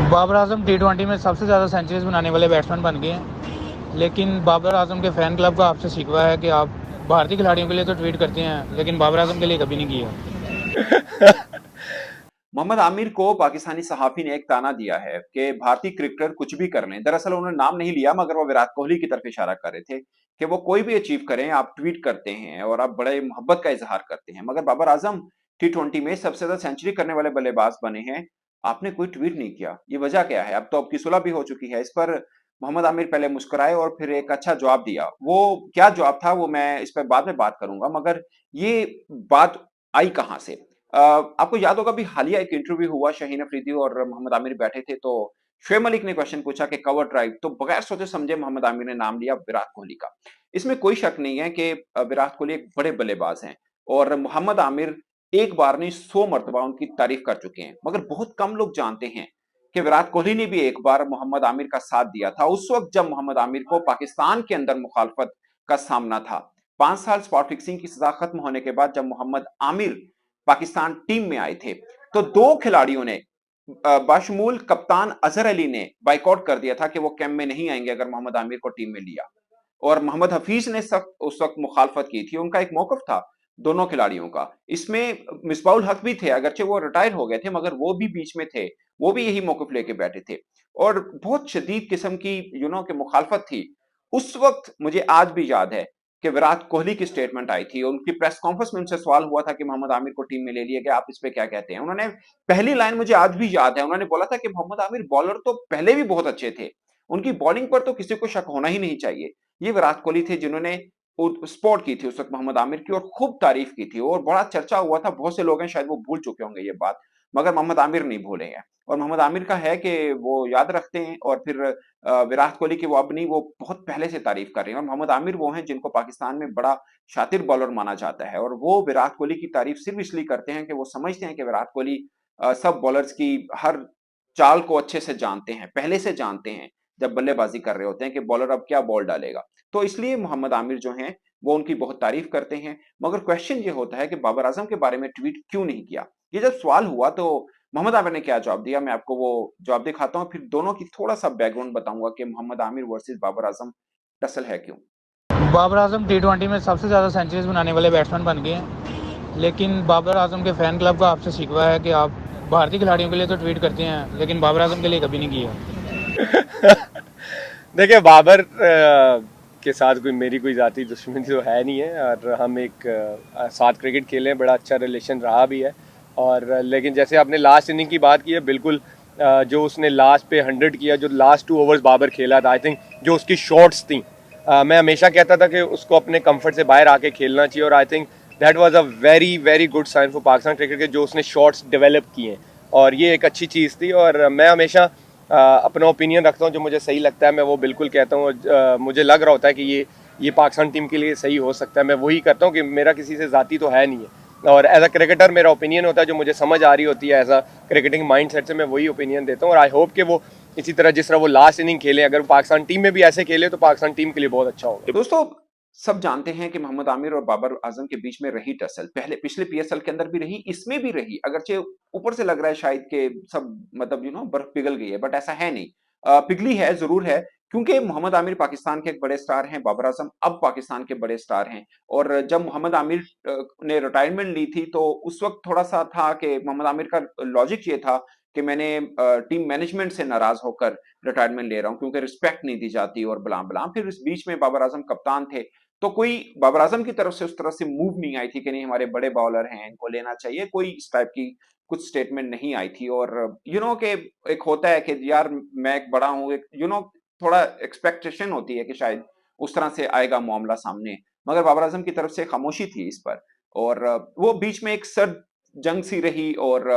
बाबर आजम टी20 में सबसे ज़्यादा सेंचुरीज बनाने वाले बैट्समैन बन गए हैं। लेकिन बाबर आजम के फ़ैन क्लब का आपसे शिकवा है कि आप भारतीय खिलाड़ियों के लिए तो ट्वीट करते हैं, लेकिन बाबर आजम के लिए कभी नहीं किया। मोहम्मद आमिर को पाकिस्तानी सहाफी ने एक ताना दिया है कि भारतीय क्रिकेटर कुछ भी कर लें। दरअसल उन्होंने नाम नहीं लिया, मगर वो विराट कोहली की तरफ इशारा कर रहे थे कि वो कोई भी अचीव करें, आप ट्वीट करते हैं और आप बड़े मोहब्बत का इजहार करते हैं, मगर बाबर आजम टी20 में सबसे ज्यादा सेंचुरी करने वाले बल्लेबाज बने हैं, आपने कोई ट्वीट नहीं किया। ये वजह क्या है? अब तो आपकी सुलह भी हो चुकी है। इस पर मोहम्मद आमिर पहले मुस्कुराए और फिर एक अच्छा जवाब दिया। वो क्या जवाब था वो मैं इस पर बाद में बात करूंगा, मगर ये बात आई कहां से? आपको याद होगा, अभी हालिया एक इंटरव्यू हुआ, शाहीन अफरीदी और मोहम्मद आमिर बैठे थे, तो शुएब मलिक ने क्वेश्चन पूछा कि कवर ड्राइव, तो बगैर सोचे समझे मोहम्मद आमिर ने नाम लिया विराट कोहली का। इसमें कोई शक नहीं है कि विराट कोहली एक बड़े बल्लेबाज हैं और मोहम्मद आमिर एक बार नहीं 100 मरतबा उनकी तारीफ कर चुके हैं, मगर बहुत कम लोग जानते हैं कि विराट कोहली ने भी एक बार मोहम्मद आमिर का साथ दिया था, उस वक्त जब मोहम्मद आमिर को पाकिस्तान के अंदर मुखालफत का सामना था। 5 साल स्पॉट फिक्सिंग की सजा खत्म होने के बाद जब मोहम्मद आमिर पाकिस्तान टीम में आए थे, तो दो खिलाड़ियों ने बाशमूल कप्तान अजहर अली ने बाइकआउट कर दिया था कि वो कैंप में नहीं आएंगे अगर मोहम्मद आमिर को टीम में लिया। और मोहम्मद हफीज ने सख्त उस वक्त मुखालफत की थी। उनका एक मौकफ था दोनों खिलाड़ियों का। इसमें मिसबाउल हक भी थे, अगरचे वो रिटायर हो गए थे, मगर वो भी बीच में थे, वो भी यही मौकफ लेके बैठे थे और बहुत शदीद किस्म की के मुखालफत थी। उस वक्त मुझे आज भी याद है कि विराट कोहली की स्टेटमेंट आई थी, उनकी प्रेस कॉन्फ्रेंस में उनसे सवाल हुआ था कि मोहम्मद आमिर को टीम में ले लिया गया, आप इस पे क्या कहते हैं? उन्होंने पहली लाइन मुझे आज भी याद है, उन्होंने बोला था कि मोहम्मद आमिर बॉलर तो पहले भी बहुत अच्छे थे, उनकी बॉलिंग पर तो किसी को शक होना ही नहीं चाहिए। ये विराट कोहली थे जिन्होंने स्पॉट की थी उस वक्त मोहम्मद आमिर की और खूब तारीफ की थी और बड़ा चर्चा हुआ था। बहुत से लोग हैं शायद वो भूल चुके होंगे ये बात, मगर मोहम्मद आमिर नहीं भूले हैं। और मोहम्मद आमिर का है कि वो याद रखते हैं और फिर विराट कोहली की वो अब नहीं, वो बहुत पहले से तारीफ कर रहे हैं। और मोहम्मद आमिर वो हैं जिनको पाकिस्तान में बड़ा शातिर बॉलर माना जाता है और वो विराट कोहली की तारीफ सिर्फ इसलिए करते हैं कि वो समझते हैं कि विराट कोहली सब बॉलर्स की हर चाल को अच्छे से जानते हैं, पहले से जानते हैं जब बल्लेबाजी कर रहे होते हैं कि बॉलर अब क्या बॉल डालेगा। तो इसलिए मोहम्मद आमिर जो हैं वो उनकी बहुत तारीफ करते हैं। मगर क्वेश्चन ये होता है कि बाबर आजम के बारे में ट्वीट क्यों नहीं किया? ये जब सवाल हुआ तो मोहम्मद आमिर ने क्या जवाब दिया, मैं आपको वो जवाब दिखाता हूँ, फिर दोनों की थोड़ा सा बैकग्राउंड बताऊंगा कि मोहम्मद आमिर वर्सेस बाबर आजम दरअसल है क्यों। बाबर आजम टी20 में सबसे ज़्यादा सेंचुरीज बनाने वाले बैट्समैन बन गए हैं। लेकिन बाबर आजम के फ़ैन क्लब का आपसे शिकवा है कि आप भारतीय खिलाड़ियों के लिए तो ट्वीट करते हैं, लेकिन बाबर आजम के लिए कभी नहीं किया। देखिए, बाबर के साथ मेरी कोई ज़ाती दुश्मनी तो है नहीं है और हम एक साथ क्रिकेट खेले हैं, बड़ा अच्छा रिलेशन रहा भी है। और लेकिन जैसे आपने लास्ट इनिंग की बात की है, बिल्कुल जो उसने लास्ट पे 100 किया, जो लास्ट 2 ओवर्स बाबर खेला था, आई थिंक जो उसकी शॉट्स थी, मैं हमेशा कहता था कि उसको अपने कंफर्ट से बाहर आके खेलना चाहिए। और I think that was a very very good sign for Pakistan cricket के जो उसने शॉट्स डेवलप किए हैं, और ये एक अच्छी चीज़ थी। और मैं हमेशा अपना ओपिनियन रखता हूँ, जो मुझे सही लगता है मैं वो बिल्कुल कहता हूँ। मुझे लग रहा होता है कि ये पाकिस्तान टीम के लिए सही हो सकता है, मैं वही करता हूँ कि मेरा किसी से ज़ाती तो है नहीं है। और एज अ क्रिकेटर मेरा ओपिनियन होता है, जो मुझे समझ आ रही होती है as a cricketing mind set से, मैं वही ओपिनियन देता हूँ। और आई होप कि वो इसी तरह जिस तरह वो लास्ट इनिंग खेले, अगर वो पाकिस्तान टीम में भी ऐसे खेले तो पाकिस्तान टीम के लिए बहुत अच्छा होगा। दोस्तों, सब जानते हैं कि मोहम्मद आमिर और बाबर आजम के बीच में रही टसल, पहले पिछले पीएसएल के अंदर भी रही, इसमें भी रही। अगरचे ऊपर से लग रहा है शायद कि सब मतलब बर्फ पिघल गई है, बट ऐसा है नहीं। पिघली है जरूर है, क्योंकि मोहम्मद आमिर पाकिस्तान के एक बड़े स्टार हैं, बाबर आजम अब पाकिस्तान के बड़े स्टार हैं। और जब मोहम्मद आमिर ने रिटायरमेंट ली थी तो उस वक्त थोड़ा सा था कि मोहम्मद आमिर का लॉजिक ये था कि मैंने टीम मैनेजमेंट से नाराज होकर रिटायरमेंट ले रहा हूं क्योंकि रिस्पेक्ट नहीं दी जाती और बलाम बलाम। फिर इस बीच में बाबर आजम कप्तान थे, तो कोई बाबर आजम की तरफ से उस तरह से मूव नहीं आई थी कि नहीं हमारे बड़े बॉलर हैं इनको लेना चाहिए, कोई इस टाइप की कुछ स्टेटमेंट नहीं आई थी। और के एक होता है कि यार मैं एक बड़ा हूँ, एक थोड़ा एक्सपेक्टेशन होती है कि शायद उस तरह से आएगा मामला सामने, मगर बाबर आजम की तरफ से खामोशी थी इस पर। और वो बीच में एक सर्द जंग सी रही और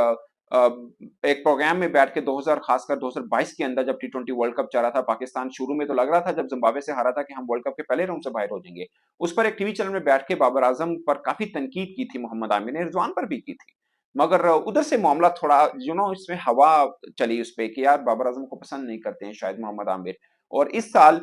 एक प्रोग्राम में बैठ के 2000 खासकर 2022 के अंदर जब टी20 वर्ल्ड कप चल रहा था, पाकिस्तान शुरू में तो लग रहा था जब जिम्बाब्वे से हारा था कि हम वर्ल्ड कप के पहले राउंड से बाहर हो जाएंगे। उस पर एक टीवी चैनल में बैठ के बाबर आजम पर काफी तनकीद की थी मोहम्मद आमिर ने, रिजवान पर भी की थी। मगर उधर से मामला थोड़ा इसमें हवा चली उस पे कि यार बाबर आजम को पसंद नहीं करते हैं शायद मोहम्मद आमिर। और इस साल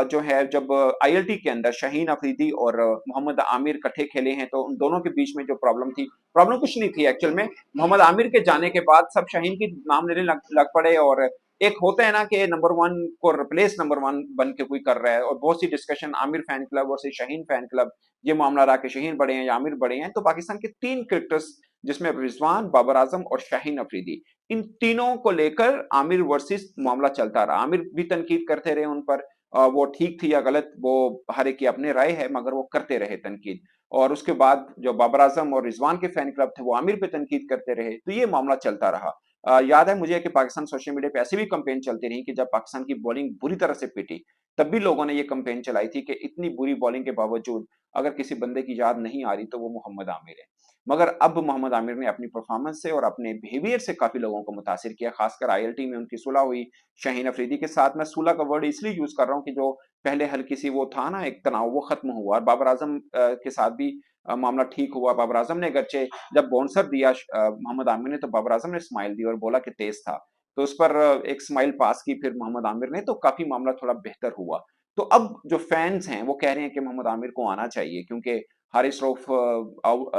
जो है जब आईएलटी के अंदर शाहीन अफरीदी और मोहम्मद आमिर इकट्ठे खेले हैं तो उन दोनों के बीच में जो प्रॉब्लम कुछ नहीं थी एक्चुअल में। मोहम्मद आमिर के जाने के बाद सब शाहीन की नाम लेने लग पड़े और एक होता है ना कि नंबर वन को रिप्लेस नंबर वन बन के कोई कर रहा है, और बहुत सी डिस्कशन आमिर फैन क्लब और से शाहीन फैन क्लब, ये मामला रहा कि शाहीन बड़े हैं या आमिर बड़े हैं। तो पाकिस्तान के 3 क्रिकेटर्स जिसमें रिजवान, बाबर आजम और शाहीन अफरीदी, इन तीनों को लेकर आमिर वर्सेस मामला चलता रहा। आमिर भी तनकीद करते रहे उन पर, वो ठीक थी या गलत वो हर एक की अपनी राय है, मगर वो करते रहे तनकीद। और उसके बाद जो बाबर आजम और रिजवान के फैन क्लब थे वो आमिर पे तनकीद करते रहे, तो ये मामला चलता रहा। याद है मुझे कि पाकिस्तान सोशल मीडिया पे ऐसी भी कंपेन चलती रही कि जब पाकिस्तान की बॉलिंग बुरी तरह से पिटी, तब भी लोगों ने ये कंपेन चलाई थी कि इतनी बुरी बॉलिंग के बावजूद अगर किसी बंदे की याद नहीं आ रही तो वो मोहम्मद आमिर है। मगर अब मोहम्मद आमिर ने अपनी परफॉर्मेंस से और अपने बिहेवियर से काफी लोगों को मुतासिर किया, खासकर आईएलटी में उनकी सुलह हुई शाहीन अफरीदी के साथ। मैं सुलह का वर्ड इसलिए यूज कर रहा हूँ कि जो पहले हल्की सी वो था ना एक तनाव, वो खत्म हुआ। और बाबर आजम के साथ भी मामला ठीक हुआ। बाबर आजम ने अगरचे जब बाउंसर दिया मोहम्मद आमिर ने, तो बाबर आजम ने स्माइल दी और बोला कि तेज था, तो उस पर एक स्माइल पास की फिर मोहम्मद आमिर ने, तो काफी मामला थोड़ा बेहतर हुआ। तो अब जो फैंस हैं वो कह रहे हैं कि मोहम्मद आमिर को आना चाहिए, क्योंकि हारिस रऊफ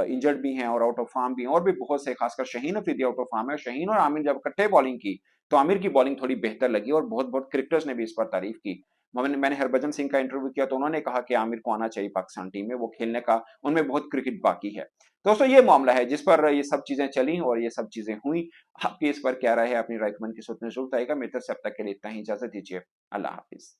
इंजर्ड भी हैं और आउट ऑफ फॉर्म भी हैं, और भी बहुत से, खासकर Shaheen Afridi out of form है। शाहीन और आमिर जब इकट्ठे बॉलिंग की तो आमिर की बॉलिंग थोड़ी बेहतर लगी और बहुत बहुत क्रिकेटर्स ने भी इस पर तारीफ की। मैंने हरभजन सिंह का इंटरव्यू किया तो उन्होंने कहा कि आमिर को आना चाहिए पाकिस्तान टीम में, वो खेलने का उनमें बहुत क्रिकेट बाकी है। दोस्तों ये मामला है जिस पर ये सब चीजें चली और ये सब चीजें हुई। आपकी इस पर क्या राय है? अपनी राय कमेंट की सूचना जरूर आएगा। मेरी तरफ से अब तक के लिए इतना ही, इजाजत दीजिए। अल्लाह हाफिज।